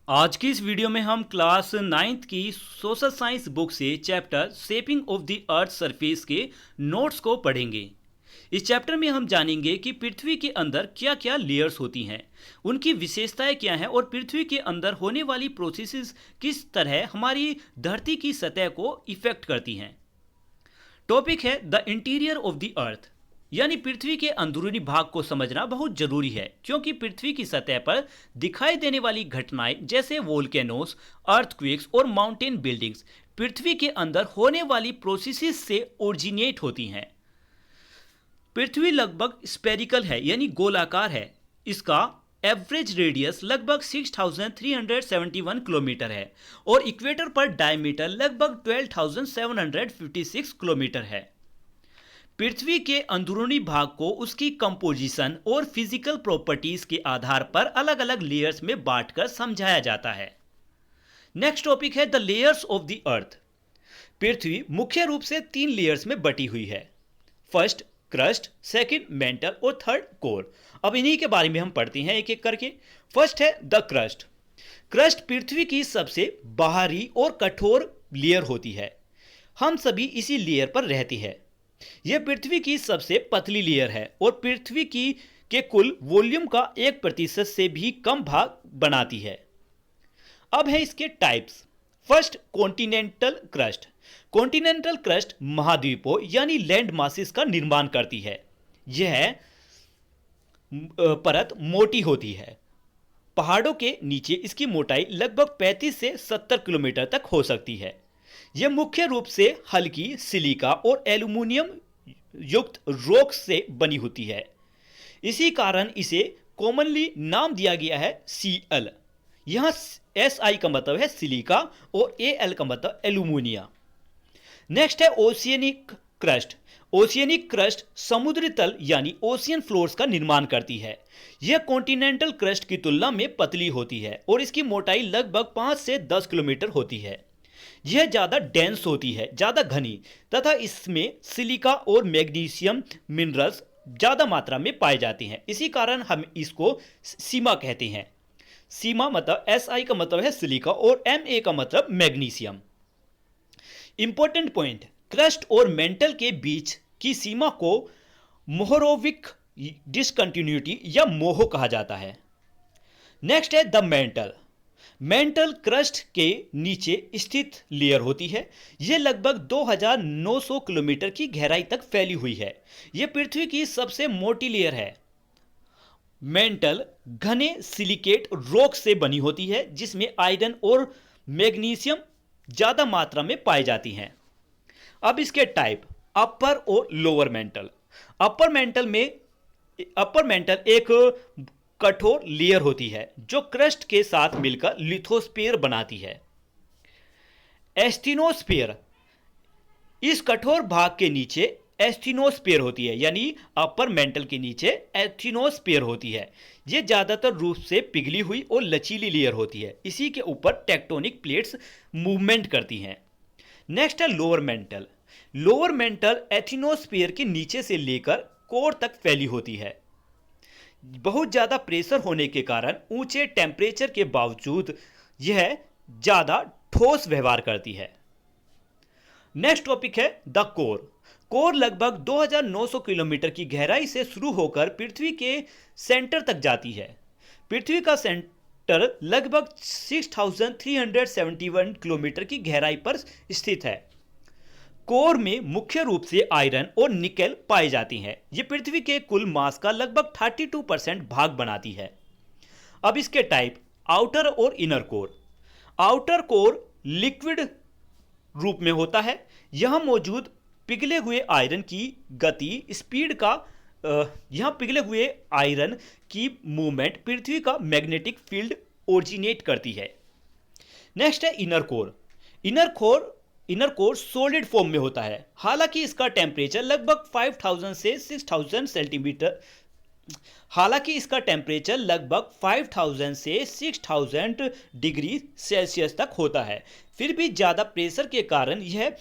आज की इस वीडियो में हम क्लास नाइन्थ की सोशल साइंस बुक से chapter shaping of the earth surface के नोट्स को पढ़ेंगे। इस चैप्टर में हम जानेंगे कि पृथ्वी के अंदर क्या क्या लेयर्स होती हैं, उनकी विशेषताएं क्या हैं और पृथ्वी के अंदर होने वाली प्रोसेसेस किस तरह हमारी धरती की सतह को इफेक्ट करती हैं। टॉपिक है द इंटीरियर ऑफ द अर्थ, यानी पृथ्वी के अंदरूनी भाग को समझना बहुत जरूरी है, क्योंकि पृथ्वी की सतह पर दिखाई देने वाली घटनाएं जैसे वोल्केनोस, अर्थक्वेक्स और माउंटेन बिल्डिंग्स पृथ्वी के अंदर होने वाली प्रोसेसेस से ओरिजिनेट होती हैं। पृथ्वी लगभग स्पेरिकल है, यानी गोलाकार है। इसका एवरेज रेडियस लगभग 6371 किलोमीटर है और इक्वेटर पर डायमीटर लगभग 12756 किलोमीटर है। पृथ्वी के अंदरूनी भाग को उसकी कंपोजिशन और फिजिकल प्रॉपर्टीज के आधार पर अलग अलग लेयर्स में बांटकर समझाया जाता है। नेक्स्ट टॉपिक है the layers of the earth. पृथ्वी मुख्य रूप से 3 लेयर्स में बटी हुई है। फर्स्ट क्रस्ट, सेकंड मेंटल और थर्ड कोर। अब इन्हीं के बारे में हम पढ़ते हैं एक एक करके। फर्स्ट है द क्रस्ट। क्रस्ट पृथ्वी की सबसे बाहरी और कठोर लेयर होती है। हम सभी इसी लेयर पर रहते हैं। यह पृथ्वी की सबसे पतली लेयर है और पृथ्वी की के कुल वॉल्यूम का 1% से भी कम भाग बनाती है। अब है इसके types. First continental crust. Continental crust महाद्वीपों यानी लैंड मासेस का निर्माण करती है। यह परत मोटी होती है। पहाड़ों के नीचे इसकी मोटाई लगभग 35 से 70 किलोमीटर तक हो सकती है। यह मुख्य रूप से हल्की सिलिका और एल्यूमिनियम युक्त रॉक से बनी होती है। इसी कारण इसे कॉमनली नाम दिया गया है Cl। यहां Si का मतलब है सिलिका और Al का मतलब एल्यूमिनिया। नेक्स्ट है ओशियनिक क्रस्ट। ओशियनिक क्रस्ट समुद्री तल यानी ओशियन फ्लोर्स का निर्माण करती है। यह कॉन्टिनेंटल क्रस्ट की तुलना में पतली होती है और इसकी मोटाई लगभग 5 से 10 किलोमीटर होती है। यह ज़्यादा डेंस होती है, ज़्यादा घनी, तथा इसमें सिलिका और मैग्नीशियम मिनरल्स ज़्यादा मात्रा में पाए जाते हैं। इसी कारण हम इसको सीमा कहते हैं। सीमा मतलब Si का मतलब है सिलिका और Ma का मतलब मैग्नीशियम। इंपॉर्टेंट पॉइंट, क्रस्ट और मेंटल के बीच की सीमा को मोहरोविक डिसकंटिन्यूटी या मोहो कहा जाता है। नेक्स्ट है द मेंटल। मेंटल क्रस्ट के नीचे स्थित लेयर होती है। यह लगभग 2900 किलोमीटर की गहराई तक फैली हुई है। यह पृथ्वी की सबसे मोटी लेयर है। मेंटल घने सिलिकेट रॉक से बनी होती है, जिसमें आयरन और मैग्नीशियम ज्यादा मात्रा में पाई जाती हैं। अब इसके टाइप, अपर और लोअर मेंटल। अपर मेंटल एक कठोर लेयर होती है जो क्रस्ट के साथ मिलकर लिथोस्फीयर बनाती है। एस्थिनोस्फीयर, इस कठोर भाग के नीचे एस्थिनोस्फीयर होती है, यानी अपर मेंटल के नीचे एस्थिनोस्फीयर होती है। यह ज्यादातर रूप से पिघली हुई और लचीली लेयर होती है। इसी के ऊपर टेक्टोनिक प्लेट्स मूवमेंट करती हैं। नेक्स्ट है लोअर मेंटल। लोअर मेंटल एस्थिनोस्फीयर के नीचे से लेकर कोर तक फैली होती है। बहुत ज़्यादा प्रेशर होने के कारण ऊंचे टेम्परेचर के बावजूद यह ज़्यादा ठोस व्यवहार करती है। नेक्स्ट टॉपिक है द कोर। कोर लगभग 2900 किलोमीटर की गहराई से शुरू होकर पृथ्वी के सेंटर तक जाती है। पृथ्वी का सेंटर लगभग 6371 किलोमीटर की गहराई पर स्थित है। कोर में मुख्य रूप से आयरन और निकेल पाए जाती हैं। ये पृथ्वी के कुल मास का लगभग 32% भाग बनाती है। अब इसके टाइप, आउटर और inner core. Outer core liquid रूप में होता है। यहां मौजूद पिघले हुए आयरन की गति स्पीड का यहां पिघले हुए आयरन की मूवमेंट पृथ्वी का मैग्नेटिक फील्ड ओरिजिनेट करती है। नेक्स्ट है inner core. Inner core solid form में होता है। हालांकि इसका टेम्परेचर लगभग 5000 से 6000 डिग्री सेल्सियस तक होता है। फिर भी ज़्यादा प्रेशर के कारण यह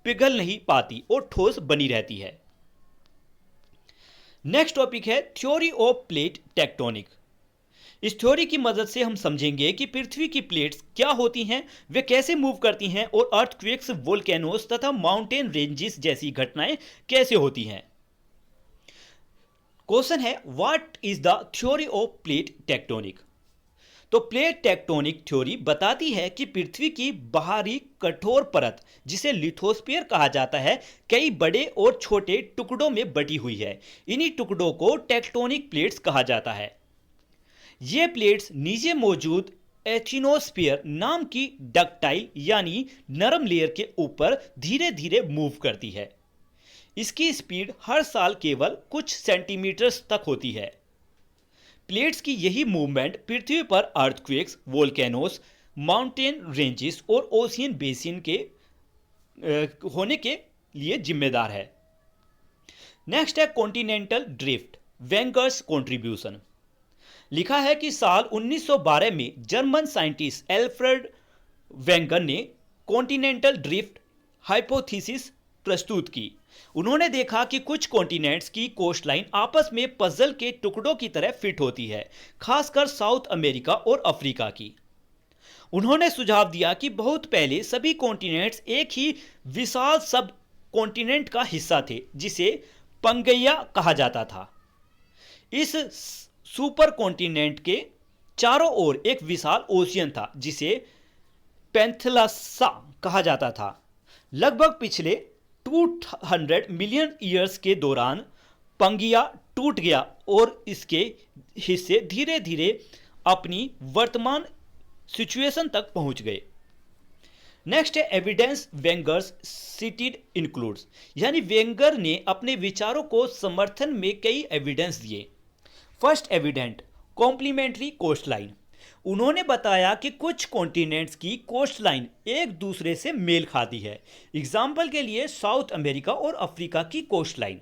पिघल नहीं पाती और ठोस बनी रहती है। नेक्स्ट टॉपिक है थ्योरी ऑफ प्लेट टेक्टोनिक। इस थ्योरी की मदद से हम समझेंगे कि पृथ्वी की प्लेट्स क्या होती हैं, वे कैसे मूव करती हैं और अर्थक्वेक्स, वोल्केनोस तथा माउंटेन रेंजेस जैसी घटनाएं कैसे होती हैं। क्वेश्चन है, what is the theory of plate tectonic. तो प्लेट टेक्टोनिक थ्योरी बताती है कि पृथ्वी की बाहरी कठोर परत, जिसे लिथोस्फीयर कहा जाता है, कई बड़े और छोटे टुकड़ों में बटी हुई है। इन्हीं टुकड़ों को टेक्टोनिक प्लेट्स कहा जाता है। ये प्लेट्स नीचे मौजूद एचिनोस्फीयर नाम की डक्टाइल यानी नरम लेयर के ऊपर धीरे धीरे मूव करती है। इसकी स्पीड हर साल केवल कुछ सेंटीमीटर्स तक होती है। प्लेट्स की यही मूवमेंट पृथ्वी पर अर्थक्वेक्स, वोल्केनोस, माउंटेन रेंजेस और ओशियन बेसिन के होने के लिए जिम्मेदार है। नेक्स्ट है कॉन्टिनेंटल ड्रिफ्ट, वेंगर्स कॉन्ट्रीब्यूशन। लिखा है कि साल 1912 में जर्मन साइंटिस्ट एल्फ्रेड वेंगर ने कॉन्टिनेंटल ड्रिफ्ट हाइपोथेसिस प्रस्तुत की। उन्होंने देखा कि कुछ कॉन्टिनेंट्स की कोस्टलाइन आपस में पजल के टुकड़ों की तरह फिट होती है, खासकर साउथ अमेरिका और अफ्रीका की। उन्होंने सुझाव दिया कि बहुत पहले सभी कॉन्टिनेंट्स एक ही विशाल सब कॉन्टिनेंट का हिस्सा थे, जिसे पंगैया कहा जाता था। इस सुपर कॉन्टिनेंट के चारों ओर एक विशाल ओशियन था, जिसे पेंथलसा कहा जाता था। लगभग पिछले 200 मिलियन ईयर्स के दौरान पंगिया टूट गया और इसके हिस्से धीरे धीरे अपनी वर्तमान सिचुएशन तक पहुंच गए। नेक्स्ट है एविडेंस वेंगर्स सिटेड इंक्लूड्स, यानी वेंगर ने अपने विचारों को समर्थन में कई एविडेंस दिए। First evident, complementary coastline. उन्होंने बताया कि कुछ कॉन्टिनेंट्स की कोस्टलाइन एक दूसरे से मेल खाती है। एग्जाम्पल के लिए साउथ अमेरिका और अफ्रीका की कोस्टलाइन।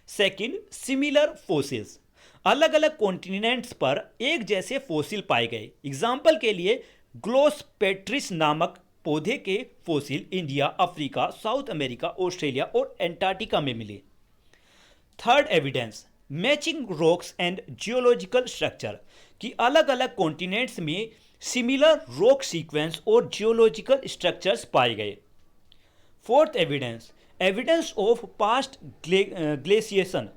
Second, similar fossils. अलग अलग कॉन्टिनेंट्स पर एक जैसे फोसिल पाए गए। एग्जाम्पल के लिए ग्लोसपेट्रिस नामक पौधे के fossil India, Africa, south America, Australia और एंटार्क्टिका में मिले। Third evidence, matching rocks and geological structure, कि अलग अलग कॉन्टिनेंट्स में सिमिलर रॉक सीक्वेंस और जियोलॉजिकल स्ट्रक्चर्स पाए गए। Fourth evidence, evidence of past glaciation,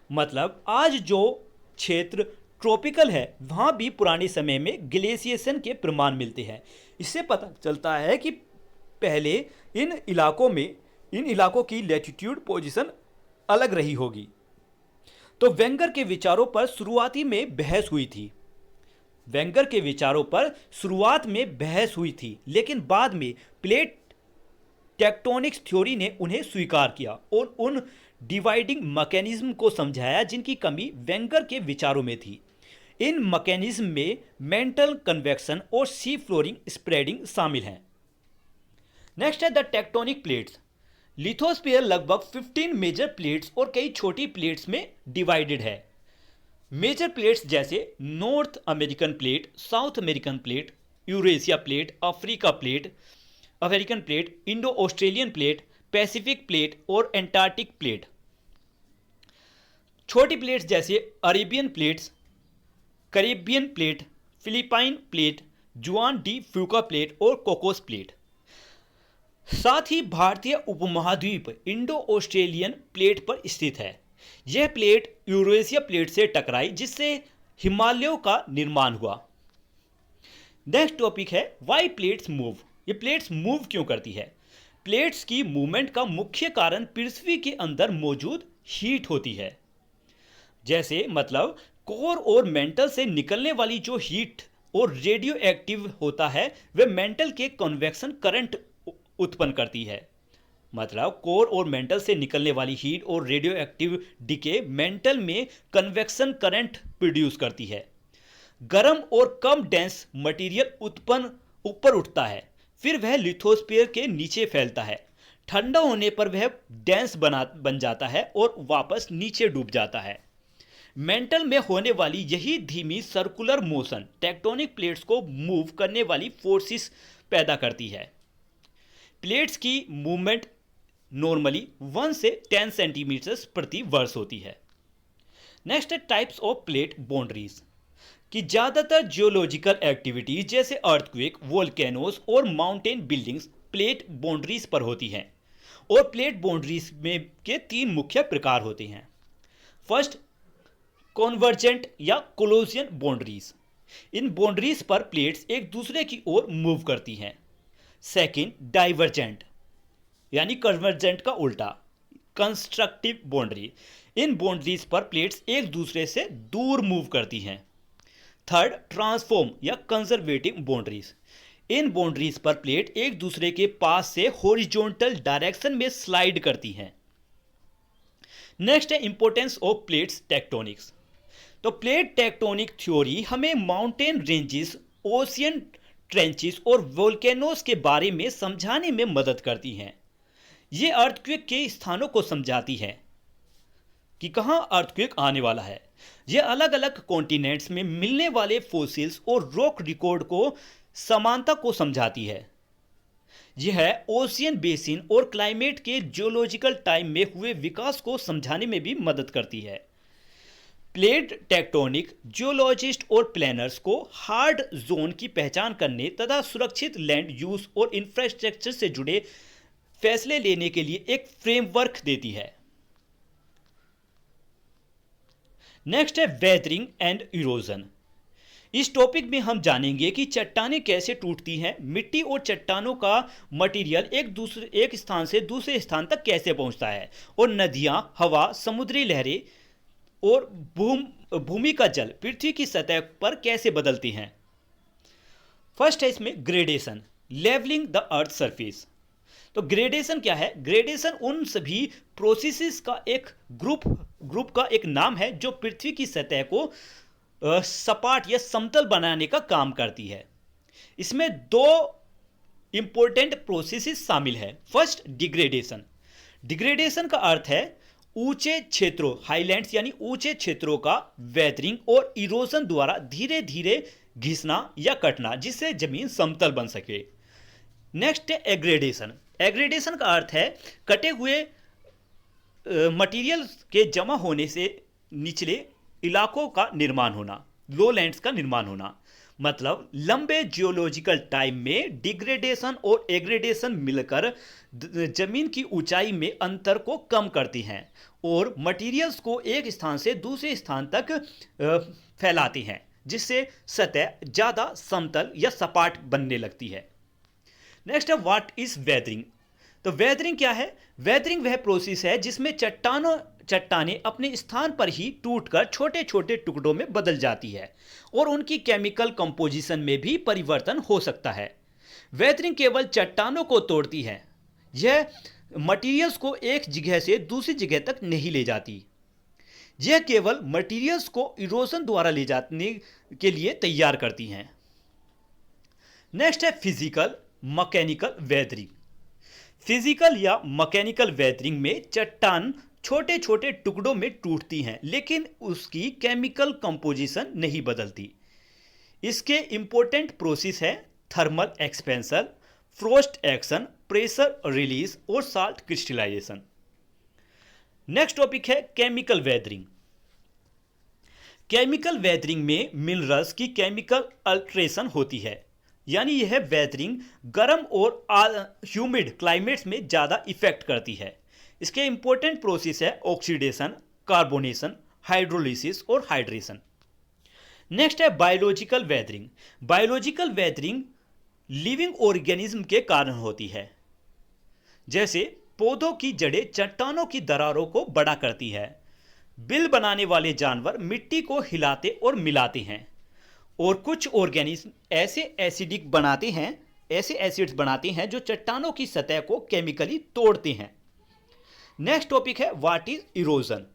मतलब आज जो क्षेत्र ट्रॉपिकल है वहाँ भी पुराने समय में ग्लेशिएशन के प्रमाण मिलते हैं। इससे पता चलता है कि पहले इन इलाकों की लैटिट्यूड पोजीशन अलग रही होगी। तो वेंगर के विचारों पर शुरुआत में बहस हुई थी, लेकिन बाद में प्लेट टेक्टोनिक्स थ्योरी ने उन्हें स्वीकार किया और उन डिवाइडिंग मैकेनिज्म को समझाया जिनकी कमी वेंगर के विचारों में थी। इन मैकेनिज्म में मेंटल कन्वेक्शन और सी फ्लोरिंग स्प्रेडिंग शामिल हैं। नेक्स्ट है द टेक्टोनिक प्लेट्स। लिथोस्फीयर लगभग 15 मेजर प्लेट्स और कई छोटी प्लेट्स में डिवाइडेड है। मेजर प्लेट्स जैसे north American plate, south American plate, Eurasia plate, African plate, Indo Australian plate, Pacific plate और एंटार्क्टिक प्लेट। छोटी प्लेट्स जैसे Arabian plates, Caribbean plate, Philippine plate, जुआन डी फ्यूका प्लेट और कोकोस प्लेट। साथ ही भारतीय उपमहाद्वीप इंडो ऑस्ट्रेलियन प्लेट पर स्थित है। यह प्लेट यूरेशिया प्लेट से टकराई, जिससे हिमालयों का निर्माण हुआ। नेक्स्ट टॉपिक है व्हाई प्लेट्स मूव। ये प्लेट्स मूव क्यों करती है? प्लेट्स की मूवमेंट का मुख्य कारण पृथ्वी के अंदर मौजूद हीट होती है। जैसे मतलब कोर और मेंटल से निकलने वाली जो हीट और रेडियो एक्टिव होता है, वह मेंटल के कन्वेक्शन करंट उत्पन्न करती है। मतलब कोर और मेंटल से निकलने वाली हीट और रेडियो एक्टिव डीके मेंटल में कन्वेक्शन करंट प्रोड्यूस करती है। गर्म और कम डेंस मटेरियल ऊपर उठता है, फिर वह लिथोस्फीयर के नीचे फैलता है। ठंडा होने पर वह डेंस बन जाता है और वापस नीचे डूब जाता है। मेंटल में होने वाली यही धीमी सर्कुलर मोशन टेक्टोनिक प्लेट्स को मूव करने वाली फोर्सेस पैदा करती है। प्लेट्स की मूवमेंट नॉर्मली 1 से 10 सेंटीमीटर प्रति वर्ष होती है। नेक्स्ट है टाइप्स ऑफ प्लेट बाउंड्रीज। कि ज़्यादातर जियोलॉजिकल एक्टिविटीज जैसे अर्थक्वेक, वोल्केनोस और माउंटेन बिल्डिंग्स प्लेट बाउंड्रीज पर होती हैं। और प्लेट बाउंड्रीज में के तीन मुख्य प्रकार होते हैं। फर्स्ट, कॉन्वर्जेंट या कोलोजियन बाउंड्रीज। इन बाउंड्रीज पर प्लेट्स एक दूसरे की ओर मूव करती हैं। सेकंड, डाइवर्जेंट यानी कन्वर्जेंट का उल्टा, कंस्ट्रक्टिव बाउंड्री। इन बाउंड्रीज पर प्लेट्स एक दूसरे से दूर मूव करती हैं। थर्ड, ट्रांसफॉर्म या कंजर्वेटिव बाउंड्रीज। इन बाउंड्रीज पर प्लेट एक दूसरे के पास से हॉरिजॉन्टल डायरेक्शन में स्लाइड करती हैं। नेक्स्ट है इंपॉर्टेंस ऑफ प्लेट्स टेक्टोनिक्स। तो प्लेट टेक्टोनिक थ्योरी हमें माउंटेन रेंजेस, ओशियन ट्रेंचेस और वोल्केनोस के बारे में समझाने में मदद करती हैं। ये अर्थक्वेक के स्थानों को समझाती है कि कहाँ अर्थक्वेक आने वाला है। यह अलग अलग कॉन्टिनेंट्स में मिलने वाले फोसिल्स और रॉक रिकॉर्ड को समानता को समझाती है। यह ओशियन बेसिन और क्लाइमेट के जियोलॉजिकल टाइम में हुए विकास को समझाने में भी मदद करती है। प्लेट टेक्टोनिक जियोलॉजिस्ट और प्लानर्स को हार्ड जोन की पहचान करने तथा सुरक्षित लैंड यूज और इंफ्रास्ट्रक्चर से जुड़े फैसले लेने के लिए एक फ्रेमवर्क देती है। नेक्स्ट है वेदरिंग एंड इरोजन। इस टॉपिक में हम जानेंगे कि चट्टानें कैसे टूटती हैं, मिट्टी और चट्टानों का मटेरियल एक स्थान से दूसरे स्थान तक कैसे पहुंचता है, और नदियां, हवा, समुद्री लहरें और भूमि का जल पृथ्वी की सतह पर कैसे बदलती हैं। फर्स्ट है इसमें gradation, levelling the earth surface. तो ग्रेडेशन क्या है? ग्रेडेशन उन सभी प्रोसेसेस का एक ग्रुप का एक नाम है जो पृथ्वी की सतह को सपाट या समतल बनाने का काम करती है। इसमें दो इंपॉर्टेंट प्रोसेसेस शामिल है। First, degradation. डिग्रेडेशन का अर्थ है ऊंचे क्षेत्रों, हाईलैंड्स यानी ऊंचे क्षेत्रों का वेदरिंग और इरोजन द्वारा धीरे धीरे घिसना या कटना, जिससे जमीन समतल बन सके। नेक्स्ट है एग्रेडेशन। एग्रेडेशन का अर्थ है कटे हुए मटेरियल के जमा होने से निचले इलाकों का निर्माण होना, लोलैंड्स का निर्माण होना। मतलब लंबे जियोलॉजिकल टाइम में डिग्रेडेशन और एग्रेडेशन मिलकर जमीन की ऊंचाई में अंतर को कम करती हैं और मटेरियल्स को एक स्थान से दूसरे स्थान तक फैलाती हैं, जिससे सतह ज़्यादा समतल या सपाट बनने लगती है। नेक्स्ट है व्हाट इज वेदरिंग। तो वेदरिंग क्या है? वेदरिंग वह प्रोसेस है जिसमें चट्टानें अपने स्थान पर ही टूटकर छोटे छोटे टुकड़ों में बदल जाती है और उनकी केमिकल कंपोजिशन में भी परिवर्तन हो सकता है। वेदरिंग केवल चट्टानों को तोड़ती है, यह मटेरियल्स को एक जगह से दूसरी जगह तक नहीं ले जाती। यह केवल मटेरियल्स को इरोजन द्वारा ले जाने के लिए तैयार करती हैं। नेक्स्ट है फिजिकल मैकेनिकल वेदरिंग। फिजिकल या मैकेनिकल वेदरिंग में चट्टान छोटे छोटे टुकड़ों में टूटती हैं, लेकिन उसकी केमिकल कंपोजिशन नहीं बदलती। इसके इंपॉर्टेंट प्रोसेस है thermal expansion, frost action, pressure release और साल्ट क्रिस्टलाइजेशन। नेक्स्ट टॉपिक है केमिकल वेदरिंग। केमिकल वेदरिंग में मिनरल्स की केमिकल अल्ट्रेशन होती है, यानी यह वेदरिंग गर्म और ह्यूमिड क्लाइमेट्स में ज़्यादा इफेक्ट करती है। इसके इंपॉर्टेंट प्रोसेस है ऑक्सीडेशन, कार्बोनेशन, हाइड्रोलिसिस और हाइड्रेशन। नेक्स्ट है biological weathering. Biological weathering living organism के कारण होती है, जैसे पौधों की जड़ें चट्टानों की दरारों को बड़ा करती है। बिल बनाने वाले जानवर मिट्टी को हिलाते और मिलाते हैं, और कुछ ऑर्गेनिज्म ऐसे एसिड्स बनाते हैं जो चट्टानों की सतह को केमिकली तोड़ते हैं। नेक्स्ट टॉपिक है व्हाट इज इरोजन।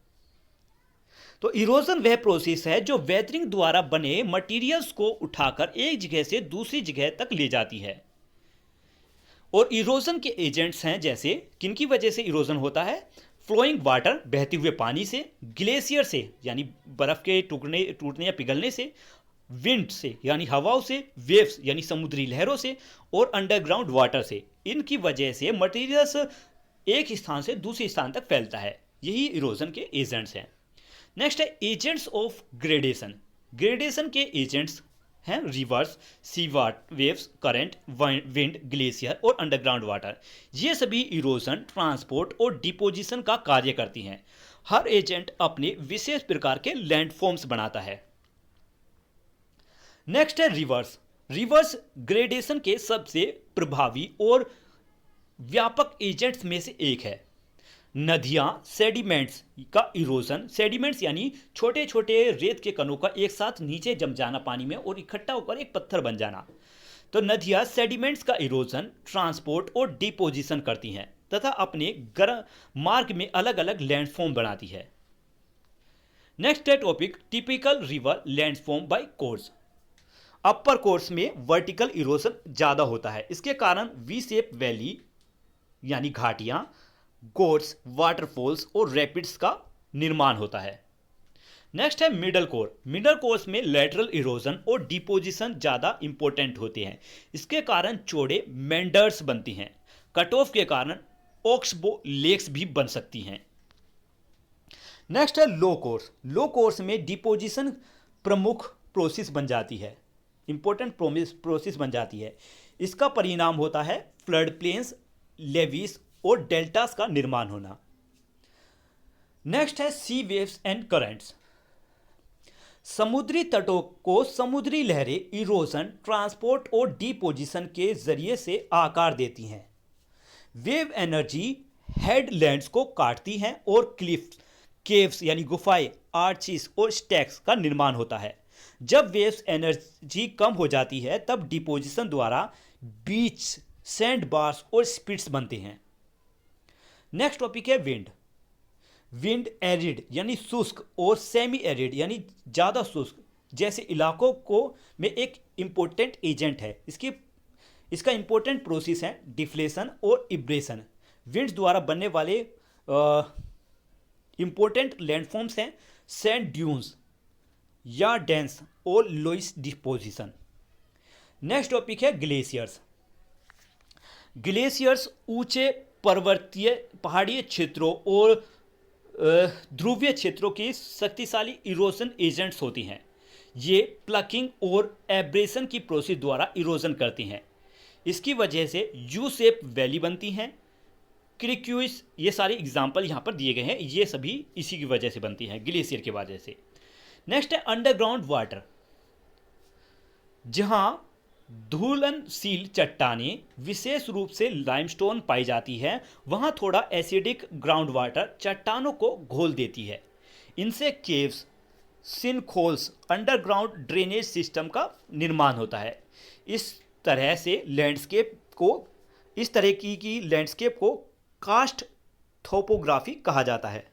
तो इरोजन वह प्रोसेस है जो वेदरिंग द्वारा बने मटेरियल्स को उठाकर एक जगह से दूसरी जगह तक ले जाती है। और इरोजन के एजेंट्स हैं जैसे किनकी वजह से इरोजन होता है? फ्लोइंग वाटर, बहते हुए पानी से, ग्लेशियर से यानी बर्फ के टूटने या पिघलने से, विंड से यानी हवाओं से, वेव्स यानी समुद्री लहरों से, और अंडरग्राउंड वाटर से। इनकी वजह से मटेरियल्स एक स्थान से दूसरे स्थान तक फैलता है। यही इरोजन के एजेंट्स हैं। नेक्स्ट है एजेंट्स ऑफ ग्रेडेशन। ग्रेडेशन के एजेंट्स हैं रिवर्स, सी वेव्स, करंट, विंड, ग्लेशियर और अंडरग्राउंड वाटर। ये सभी इरोजन, ट्रांसपोर्ट और डिपोजिशन का कार्य करती हैं। हर एजेंट अपने विशेष प्रकार के लैंडफॉर्म्स बनाता है। नेक्स्ट है रिवर्स। रिवर्स ग्रेडेशन के सबसे प्रभावी और व्यापक एजेंट्स में से एक है। नदियां सेडिमेंट्स का इरोजन, सेडिमेंट्स यानी छोटे छोटे रेत के कणों का एक साथ नीचे जम जाना पानी में और इकट्ठा होकर एक पत्थर बन जाना। तो नदियां सेडिमेंट्स का इरोजन, ट्रांसपोर्ट और डिपोजिशन करती हैं तथा अपने गर्म मार्ग में अलग अलग लैंडफॉर्म बनाती है। नेक्स्ट है topic typical river landform by course. Upper course में वर्टिकल इरोजन ज़्यादा होता है, इसके कारण वी शेप वैली यानी घाटियां, गोर्स, वाटरफॉल्स और रैपिड्स का निर्माण होता है। नेक्स्ट है मिडल कोर। मिडल कोर्स में लेटरल इरोजन और डिपोजिशन ज़्यादा इंपॉर्टेंट होते हैं, इसके कारण चौड़े मेंडर्स बनती हैं। कट ऑफ के कारण ऑक्सबो लेक्स भी बन सकती हैं। नेक्स्ट है लो कोर्स। लो कोर्स में डिपोजिशन प्रमुख प्रोसेस बन जाती है, इंपॉर्टेंट प्रोसेस बन जाती है। इसका परिणाम होता है फ्लड प्लेन्स, लेवीज और डेल्टास का निर्माण होना। नेक्स्ट है सी वेव्स एंड करंट्स। समुद्री तटों को समुद्री लहरें इरोजन, ट्रांसपोर्ट और डिपोजिशन के जरिए से आकार देती हैं। वेव एनर्जी हेडलैंड्स को काटती हैं और क्लिफ्स, केव्स यानी गुफाएं, आर्चिस और स्टैक्स का निर्माण होता है। जब वेव्स एनर्जी कम हो जाती है तब डिपोजिशन द्वारा बीच, सैंड बार्स और स्पिट्स बनते हैं। नेक्स्ट टॉपिक है विंड। विंड एरिड यानी शुष्क और सेमी एरिड यानी ज़्यादा शुष्क जैसे इलाकों को में एक इम्पोर्टेंट एजेंट है। इसका इम्पोर्टेंट प्रोसेस है डिफ्लेशन और इब्रेशन। विंड्स द्वारा बनने वाले इम्पोर्टेंट लैंडफॉर्म्स हैं सैंड ड्यून्स या डेंस और लोइस डिपोजिशन। नेक्स्ट टॉपिक है ग्लेशियर्स। ग्लेशियर्स ऊंचे पर्वतीय पहाड़ीय क्षेत्रों और ध्रुवीय क्षेत्रों की शक्तिशाली इरोजन एजेंट्स होती हैं। ये प्लकिंग और एब्रेशन की प्रोसेस द्वारा इरोजन करती हैं। इसकी वजह से यू शेप वैली बनती हैं। क्रिक्यूस, ये सारे एग्जाम्पल यहाँ पर दिए गए हैं, ये सभी इसी की वजह से बनती हैं, ग्लेशियर की वजह से। नेक्स्ट है अंडरग्राउंड वाटर। जहां धूलनशील चट्टानें विशेष रूप से लाइमस्टोन पाई जाती है, वहां थोड़ा एसिडिक ग्राउंड वाटर चट्टानों को घोल देती है। इनसे केव्स, सिनखोल्स, अंडरग्राउंड ड्रेनेज सिस्टम का निर्माण होता है। इस तरह की लैंडस्केप को कास्ट थोपोग्राफी कहा जाता है।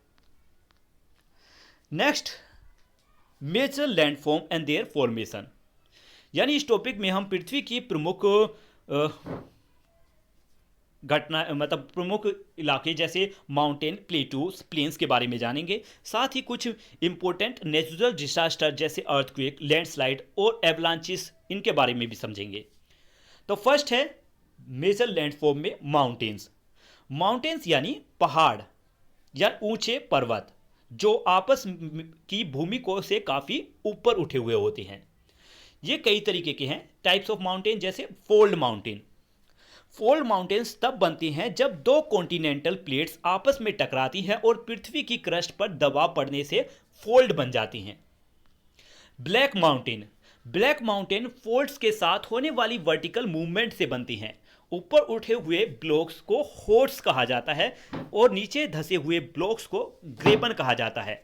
Next, major landform and their formation. यानी इस टॉपिक में हम पृथ्वी की प्रमुख घटना मतलब प्रमुख इलाके जैसे माउंटेन, प्लेटूस, प्लेन्स के बारे में जानेंगे। साथ ही कुछ इंपॉर्टेंट नेचुरल डिजास्टर जैसे अर्थक्वेक, लैंडस्लाइड और एवलांचिस, इनके बारे में भी समझेंगे। तो फर्स्ट है मेजर लैंडफॉर्म में माउंटेन्स। माउंटेन्स यानी पहाड़ या ऊंचे पर्वत जो आपस की भूमि को से काफ़ी ऊपर उठे हुए होते हैं। ये कई तरीके के हैं। टाइप्स ऑफ माउंटेन जैसे फोल्ड माउंटेन। फोल्ड माउंटेन्स तब बनती हैं जब दो कॉन्टिनेंटल प्लेट्स आपस में टकराती हैं और पृथ्वी की क्रस्ट पर दबाव पड़ने से फोल्ड बन जाती हैं। Black mountain. Black mountain folds के साथ होने वाली वर्टिकल मूवमेंट से बनती हैं। ऊपर उठे हुए ब्लॉक्स को होर्स कहा जाता है और नीचे धसे हुए ब्लॉक्स को ग्रेबन कहा जाता है।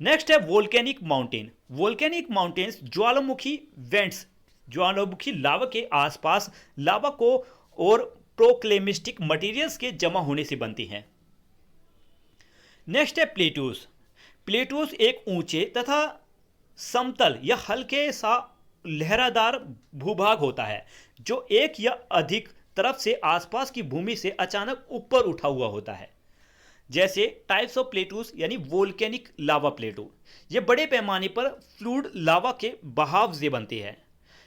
नेक्स्ट है वोल्केनिक माउंटेन। वोल्केनिक माउंटेन्स ज्वालामुखी वेंट्स, ज्वालामुखी लावा के आसपास लावा को और प्रोक्लेमिस्टिक मटेरियल्स के जमा होने से बनती हैं। नेक्स्ट है प्लेटूस। प्लेटूस एक ऊंचे तथा समतल या हल्के सा लहरादार भूभाग होता है जो एक या अधिक तरफ से आसपास की भूमि से अचानक ऊपर उठा हुआ होता है। जैसे टाइप्स ऑफ प्लेटूस यानी वोल्केनिक लावा प्लेटू, ये बड़े पैमाने पर फ्लूइड लावा के बहाव से बनते हैं।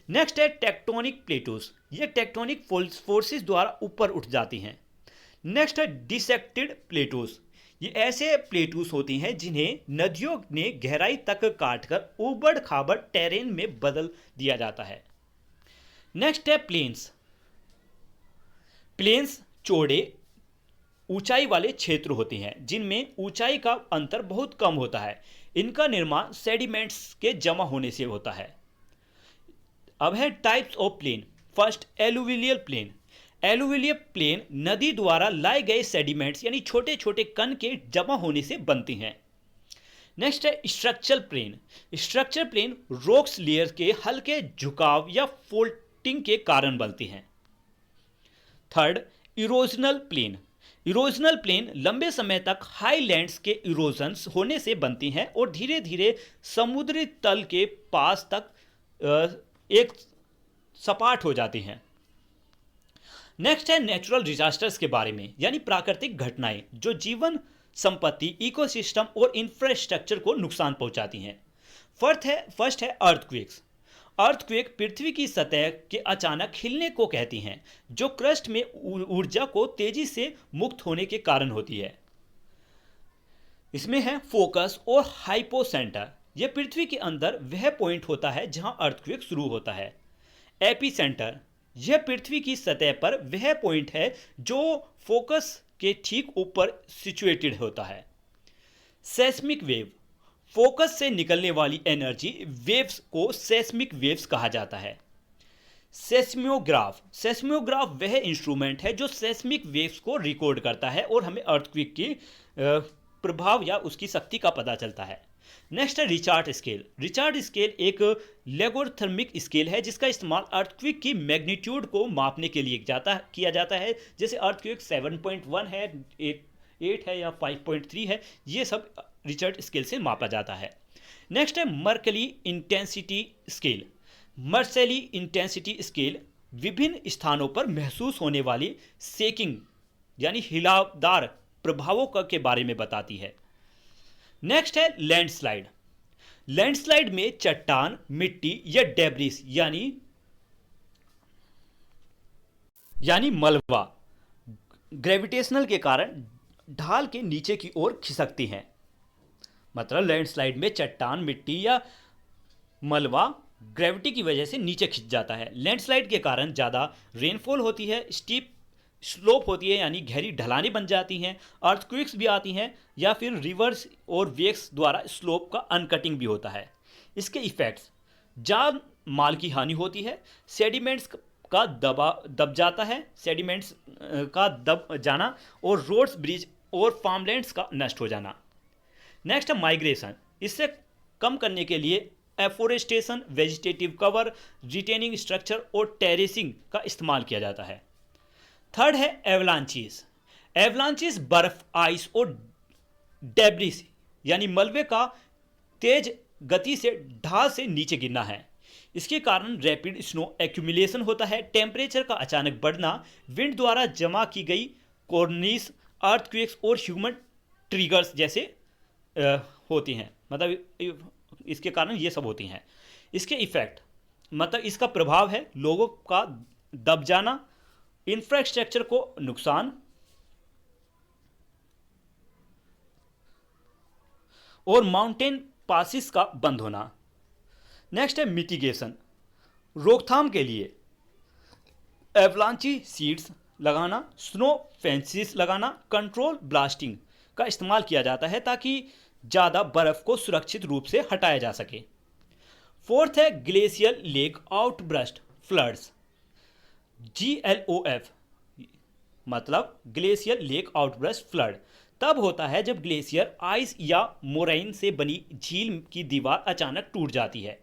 नेक्स्ट है टेक्टोनिक प्लेटूस। ये टेक्टोनिक फोर्सेस द्वारा ऊपर उठ जाती हैं। नेक्स्ट है डिसेक्टेड प्लेटूस। ये ऐसे प्लेटूस होती हैं जिन्हें नदियों ने गहराई तक काटकर ऊबड़ खाबड़ टेरेन में बदल दिया जाता है। नेक्स्ट है प्लेन्स। प्लेन्स चौड़े ऊंचाई वाले क्षेत्र होते हैं जिनमें ऊंचाई का अंतर बहुत कम होता है। इनका निर्माण सेडिमेंट्स के जमा होने से होता है। अब है types of plain. First, alluvial plain. Alluvial plain नदी द्वारा लाए गए सेडिमेंट्स यानी छोटे छोटे कण के जमा होने से बनती हैं। नेक्स्ट है structural plain. Structural plain rocks layer के हल्के झुकाव या फोल्डिंग के कारण बनती हैं। Third, erosional plain. Erosional plain लंबे समय तक हाईलैंड्स के इरोजन्स होने से बनती हैं और धीरे धीरे समुद्री तल के पास तक एक सपाट हो जाती हैं। नेक्स्ट है नेचुरल डिजास्टर्स के बारे में, यानी प्राकृतिक घटनाएं जो जीवन, संपत्ति, इकोसिस्टम और इंफ्रास्ट्रक्चर को नुकसान पहुंचाती हैं। फर्स्ट है अर्थक्वेक्स। अर्थक्वेक पृथ्वी की सतह के अचानक हिलने को कहती हैं जो क्रस्ट में ऊर्जा को तेजी से मुक्त होने के कारण होती है। इसमें है फोकस और हाइपोसेंटर। यह पृथ्वी के अंदर वह पॉइंट होता है जहां अर्थक्वेक शुरू होता है। एपिसेंटर, यह पृथ्वी की सतह पर वह पॉइंट है जो फोकस के ठीक ऊपर सिचुएटेड होता है। सेस्मिक वेव, फोकस से निकलने वाली एनर्जी वेव्स को सेस्मिक वेव्स कहा जाता है। सेस्मियोग्राफ, सेस्मियोग्राफ वह इंस्ट्रूमेंट है जो सेस्मिक वेव्स को रिकॉर्ड करता है और हमें अर्थक्वेक की प्रभाव या उसकी शक्ति का पता चलता है। नेक्स्ट है रिचार्ड स्केल। रिचार्ड स्केल एक लोगरिथमिक स्केल है जिसका इस्तेमाल अर्थक्वेक की मैग्नीट्यूड को मापने के लिए किया जाता है। जैसे अर्थक्वेक 7.1 है, 8 है या 5.3 है, ये सब रिचर्ड स्केल से मापा जाता है। नेक्स्ट है Mercalli intensity scale. Mercalli intensity scale विभिन्न स्थानों पर महसूस होने वाली शेकिंग यानी हिलावदार प्रभावों के बारे में बताती है। नेक्स्ट है लैंडस्लाइड। लैंडस्लाइड में चट्टान, मिट्टी या डेब्रिस यानी मलबा ग्रेविटेशनल के कारण ढाल के नीचे की ओर खिसकती हैं। मतलब लैंडस्लाइड में चट्टान, मिट्टी या मलबा ग्रेविटी की वजह से नीचे खिंच जाता है। लैंडस्लाइड के कारण ज़्यादा रेनफॉल होती है, स्टीप स्लोप होती है यानी गहरी ढलानें बन जाती हैं, अर्थक्वेक्स भी आती हैं या फिर रिवर्स और वेव्स द्वारा स्लोप का अनकटिंग भी होता है। इसके इफेक्ट्स, जान माल की हानि होती है, सेडिमेंट्स का दब जाता है, सेडिमेंट्स का दब जाना और रोड्स, ब्रिज और फार्मलैंड्स का नष्ट हो जाना। नेक्स्ट है माइग्रेशन। इससे कम करने के लिए afforestation, vegetative cover, retaining structure और टेरेसिंग का इस्तेमाल किया जाता है। थर्ड है एवलांचीज। एवलांचीज बर्फ, आइस और डेब्रिस यानी मलबे का तेज गति से ढाल से नीचे गिरना है। इसके कारण रैपिड स्नो एक्यूमुलेशन होता है, टेम्परेचर का अचानक बढ़ना, विंड द्वारा जमा की गई कॉर्निस, अर्थक्वेक्स और ह्यूमन ट्रिगर्स जैसे होती हैं। मतलब इसके कारण ये सब होती हैं। इसके इफेक्ट मतलब इसका प्रभाव है लोगों का दब जाना, इंफ्रास्ट्रक्चर को नुकसान और माउंटेन पासिस का बंद होना। नेक्स्ट है मिटिगेशन। रोकथाम के लिए एवलांची सीड्स लगाना, स्नो फेंसिस लगाना, कंट्रोल ब्लास्टिंग का इस्तेमाल किया जाता है ताकि ज़्यादा बर्फ को सुरक्षित रूप से हटाया जा सके। फोर्थ है glacier lake outburst floods. GLOF मतलब ग्लेशियर लेक आउटबर्स्ट फ्लड तब होता है जब ग्लेशियर आइस या मोराइन से बनी झील की दीवार अचानक टूट जाती है।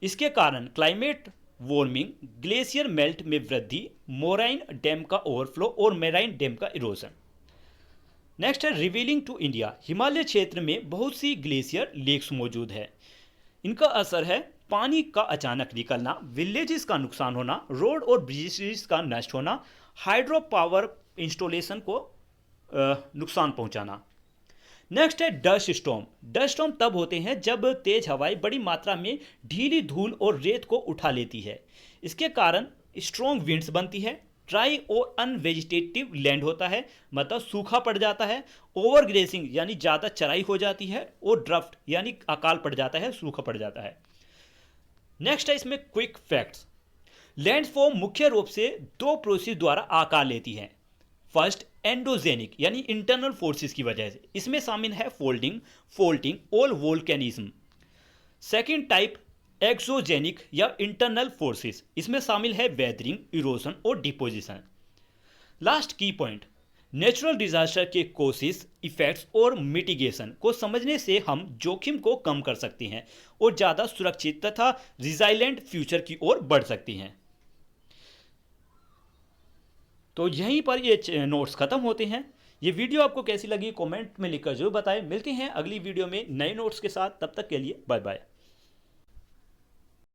इसके कारण क्लाइमेट वार्मिंग, ग्लेशियर मेल्ट में वृद्धि, मोराइन डैम का ओवरफ्लो और मेराइन डैम का इरोजन। नेक्स्ट है रिवीलिंग टू इंडिया। हिमालय क्षेत्र में बहुत सी ग्लेशियर लेक्स मौजूद है। इनका असर है पानी का अचानक निकलना, विलेजेस का नुकसान होना, रोड और ब्रिजेस का नष्ट होना, हाइड्रो पावर इंस्टॉलेशन को नुकसान पहुंचाना। नेक्स्ट है डस्ट स्टॉर्म। डस्ट स्टॉर्म तब होते हैं जब तेज हवाएं बड़ी मात्रा में ढीली धूल और रेत को उठा लेती है। इसके कारण स्ट्रॉन्ग विंड्स बनती है, ड्राई और अनवेजिटेटिव लैंड होता है, मतलब सूखा पड़ जाता है। ओवर ग्रेसिंग यानी ज़्यादा चराई हो जाती है। और ड्राफ्ट यानी अकाल पड़ जाता है, सूखा पड़ जाता है। नेक्स्ट है इसमें क्विक फैक्ट्स। लैंडफॉर्म मुख्य रूप से दो प्रोसेस द्वारा आकार लेती है। फर्स्ट, एंडोजेनिक यानी इंटरनल फोर्सेस की वजह से, इसमें शामिल है फोल्डिंग, फोल्टिंग और वोल्केनिज्म। सेकेंड टाइप, एक्सोजेनिक या इंटरनल फोर्सेस, इसमें शामिल है वेदरिंग, इरोजन और डिपोजिशन। लास्ट की पॉइंट, नेचुरल डिजास्टर के कोशिश, इफेक्ट्स और मिटिगेशन को समझने से हम जोखिम को कम कर सकते हैं और ज़्यादा सुरक्षित तथा रिजाइलेंट फ्यूचर की ओर बढ़ सकते हैं। तो यहीं पर ये नोट्स खत्म होते हैं। ये वीडियो आपको कैसी लगी कमेंट में लिखकर जरूर बताएं। मिलते हैं अगली वीडियो में नए नोट्स के साथ, तब तक के लिए बाय बाय।